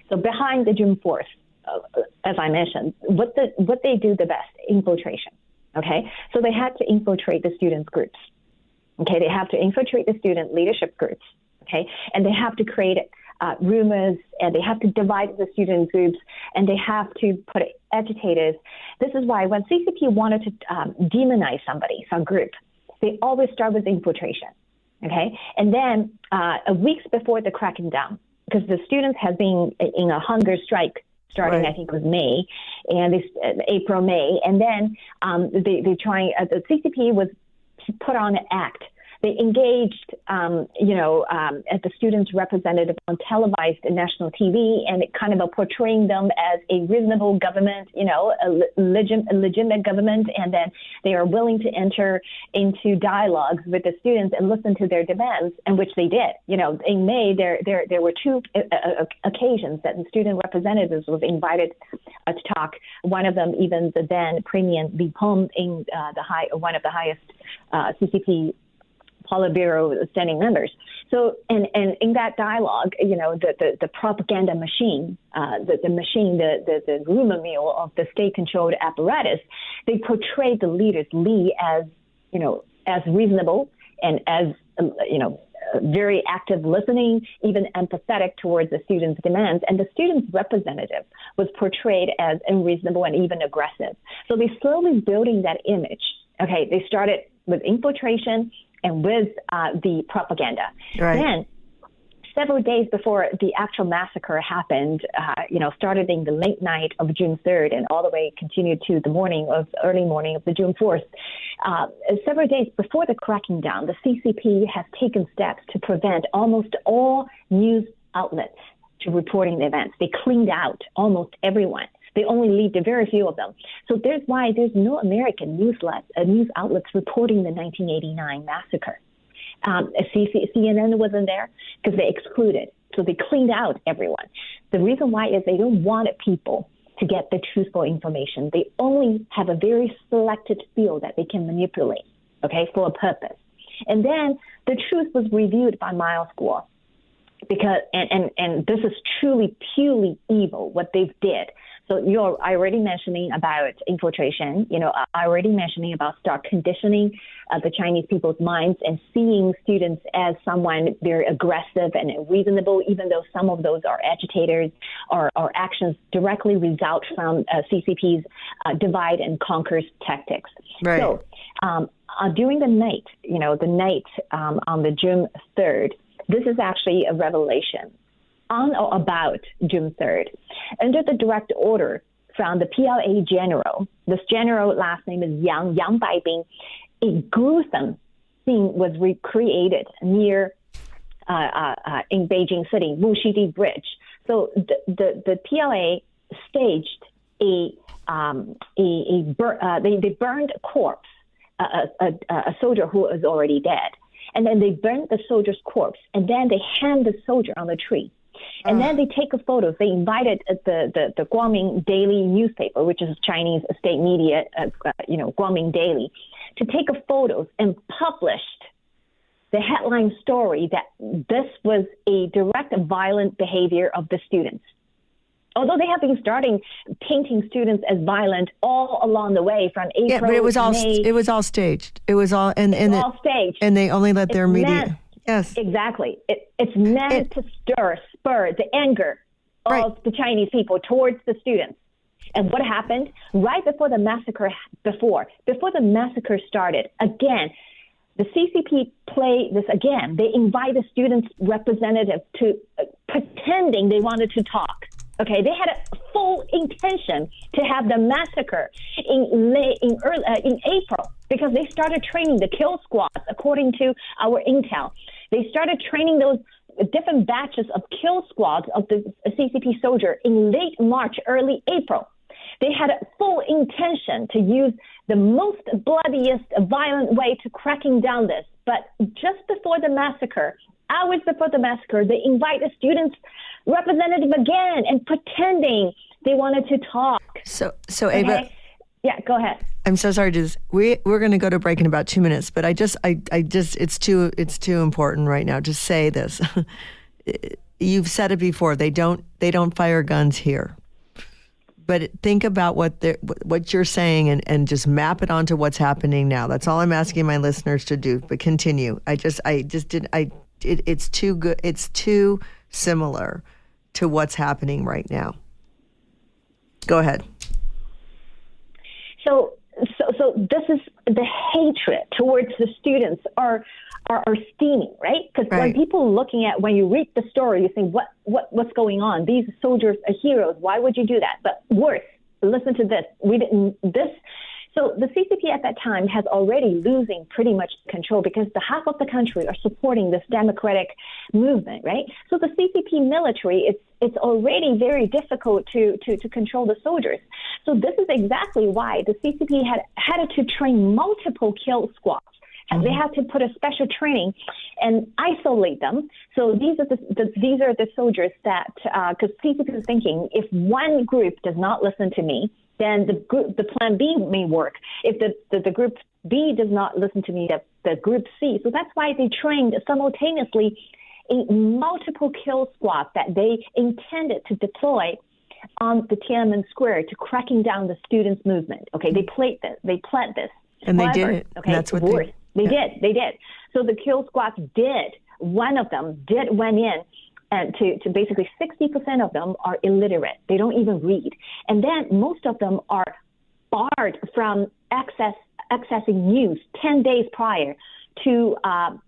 So behind the June 4th, as I mentioned, what they do the best, infiltration. Okay, so they had to infiltrate the students' groups. Okay, they have to infiltrate the student leadership groups. Okay, and they have to create rumors, and they have to divide the student groups, and they have to put agitators. This is why when CCP wanted to demonize somebody, some group, they always start with infiltration. Okay, and then weeks before the cracking down, because the students have been in a hunger strike starting, right. I think it was May, and April, May, and then the CCP was put on an act. They engaged, as the students' representative on televised national TV, and it kind of portraying them as a reasonable government, a legitimate government, and then they are willing to enter into dialogues with the students and listen to their demands, and which they did. In May, there were two occasions that the student representatives was invited to talk. One of them, even the then Premier Li Peng, in one of the highest CCP Politburo standing members. So, and in that dialogue, the propaganda machine, the rumor mill of the state-controlled apparatus, they portrayed the leaders, Li, as reasonable and as, very active listening, even empathetic towards the students' demands. And the students' representative was portrayed as unreasonable and even aggressive. So they slowly building that image. Okay, they started with infiltration and with the propaganda. Right. Then, several days before the actual massacre happened, started in the late night of June 3rd and all the way continued to the early morning of the June 4th. Several days before the cracking down, the CCP has taken steps to prevent almost all news outlets to reporting the events. They cleaned out almost everyone. They only leave the very few of them. So there's why there's no American news outlets reporting the 1989 massacre. CNN wasn't there because they excluded. So they cleaned out everyone. The reason why is they don't want people to get the truthful information. They only have a very selected field that they can manipulate, okay, for a purpose. And then the truth was reviewed by Miles Guo. Because and this is truly purely evil what they did. So I already mentioning about infiltration. I already mentioning about start conditioning the Chinese people's minds and seeing students as someone very aggressive and reasonable, even though some of those are agitators or actions directly result from CCP's divide and conquer tactics. Right. So during the night, on the June 3rd. This is actually a revelation on or about June 3rd. Under the direct order from the PLA general, this general last name is Yang Baibing, a gruesome scene was recreated near in Beijing City, Wuxidi Bridge. So the PLA staged they burned a corpse, a soldier who was already dead. And then they burned the soldier's corpse, and then they hang the soldier on the tree. And then they take a photo. They invited the Guangming Daily newspaper, which is Chinese state media, Guangming Daily, to take a photos and published the headline story that this was a direct violent behavior of the students. Although they have been starting painting students as violent all along the way from April. Yeah, but it was all May. It was all staged. It was all all staged, and they only let their media. Yes, exactly. It's meant to spur the anger of the Chinese people towards the students. And what happened right before the massacre? Before the massacre started, again, the CCP play this again. They invite the students' representative to pretending they wanted to talk. Okay, they had a full intention to have the massacre in April because they started training the kill squads according to our intel. They started training those different batches of kill squads of the CCP soldier in late March, early April. They had a full intention to use the most bloodiest, violent way to cracking down this. But just before the massacre, hours before the massacre, they invite the students' representative again and pretending they wanted to talk. So Ava, yeah, go ahead. I'm so sorry to we're going to go to break in about 2 minutes, but I just it's too important right now to say this. you've said it before. They don't fire guns here. But think about what you're saying and just map it onto what's happening now. That's all I'm asking my listeners to do. But continue. It's too good. It's too similar to what's happening right now. Go ahead. So this is the hatred towards the students are steaming, right? Because when people when you read the story, you think, what's going on? These soldiers are heroes. Why would you do that? But worse, listen to this. So the CCP at that time has already losing pretty much control because the half of the country are supporting this democratic movement, right? So the CCP military, it's already very difficult to control the soldiers. So this is exactly why the CCP had to train multiple kill squads. And they had to put a special training and isolate them. So these are the soldiers that, because CCP is thinking, if one group does not listen to me, then the plan B may work. If the group B does not listen to me, the group C. So that's why they trained simultaneously in multiple kill squads that they intended to deploy on the Tiananmen Square to cracking down the students' movement. Okay, they planned this. And they did it. Okay, that's what they did. So the kill squads one of them went in, and to basically 60% of them are illiterate. They don't even read. And then most of them are barred from accessing news 10 days prior to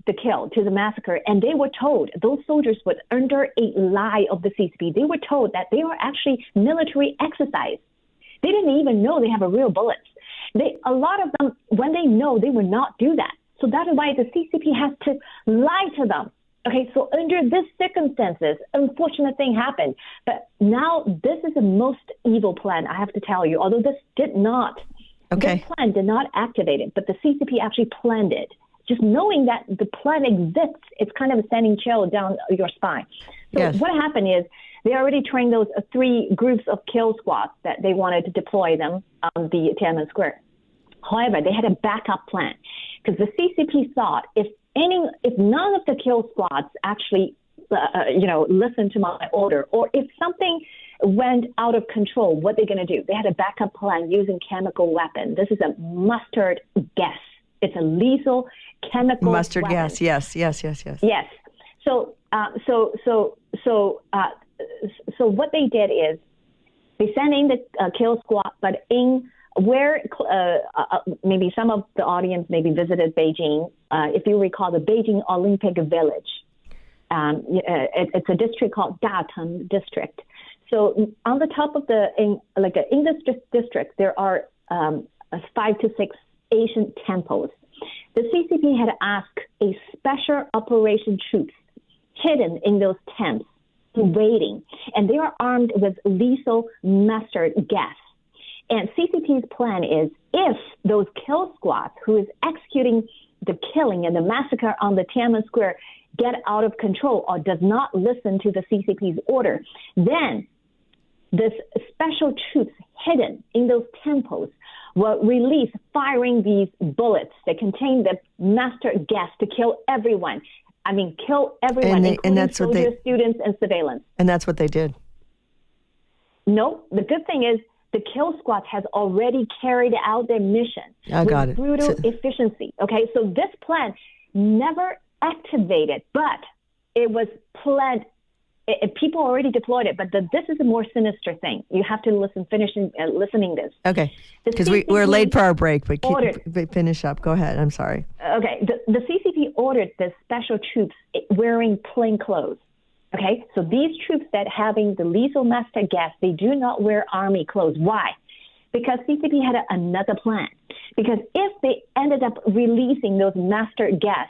the massacre. And they were told, those soldiers were under a lie of the CCP. They were told that they were actually military exercise. They didn't even know they have a real bullets. A lot of them, when they know, they will not do that. So that is why the CCP has to lie to them. Okay, so under these circumstances, unfortunate thing happened. But now this is the most evil plan, I have to tell you. Although this plan did not activate it, but the CCP actually planned it. Just knowing that the plan exists, it's kind of a sending chill down your spine. So what happened is they already trained those 3 groups of kill squads that they wanted to deploy them on the Tiananmen Square. However, they had a backup plan because the CCP thought if none of the kill squads actually, listened to my order, or if something went out of control, what they're going to do? They had a backup plan using chemical weapon. This is a mustard gas. It's a lethal chemical mustard weapon. Gas. Yes. Yes. So what they did is they sent in the kill squad, but in where maybe some of the audience maybe visited Beijing. If you recall the Beijing Olympic Village, it's a district called Dateng District. So on the top of in this district, there are 5 to 6 ancient temples. The CCP had asked a special operation troops hidden in those tents, waiting, and they are armed with lethal mustard gas. And CCP's plan is if those kill squads who is executing the killing and the massacre on the Tiananmen Square get out of control or does not listen to the CCP's order, then this special troops hidden in those temples will release firing these bullets that contain the mustard gas to kill everyone. I mean, kill everyone, including soldiers, students, and civilians. And that's what they did. No, the good thing is the kill squad has already carried out their mission with brutal efficiency. Okay, so this plan never activated, but it was planned. People already deployed it, but this is a more sinister thing. You have to listening this. Okay, because we're late for our break, but finish up. Go ahead. I'm sorry. Okay, the CCP ordered the special troops wearing plain clothes. Okay, so these troops that having the lethal mustard gas, they do not wear army clothes. Why? Because CCP had another plan. Because if they ended up releasing those mustard gas,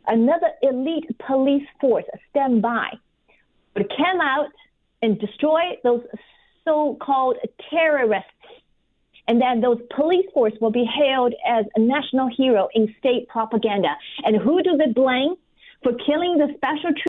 another elite police force stand by would come out and destroy those so-called terrorists. And then those police force will be hailed as a national hero in state propaganda. And who do they blame for killing the special troops?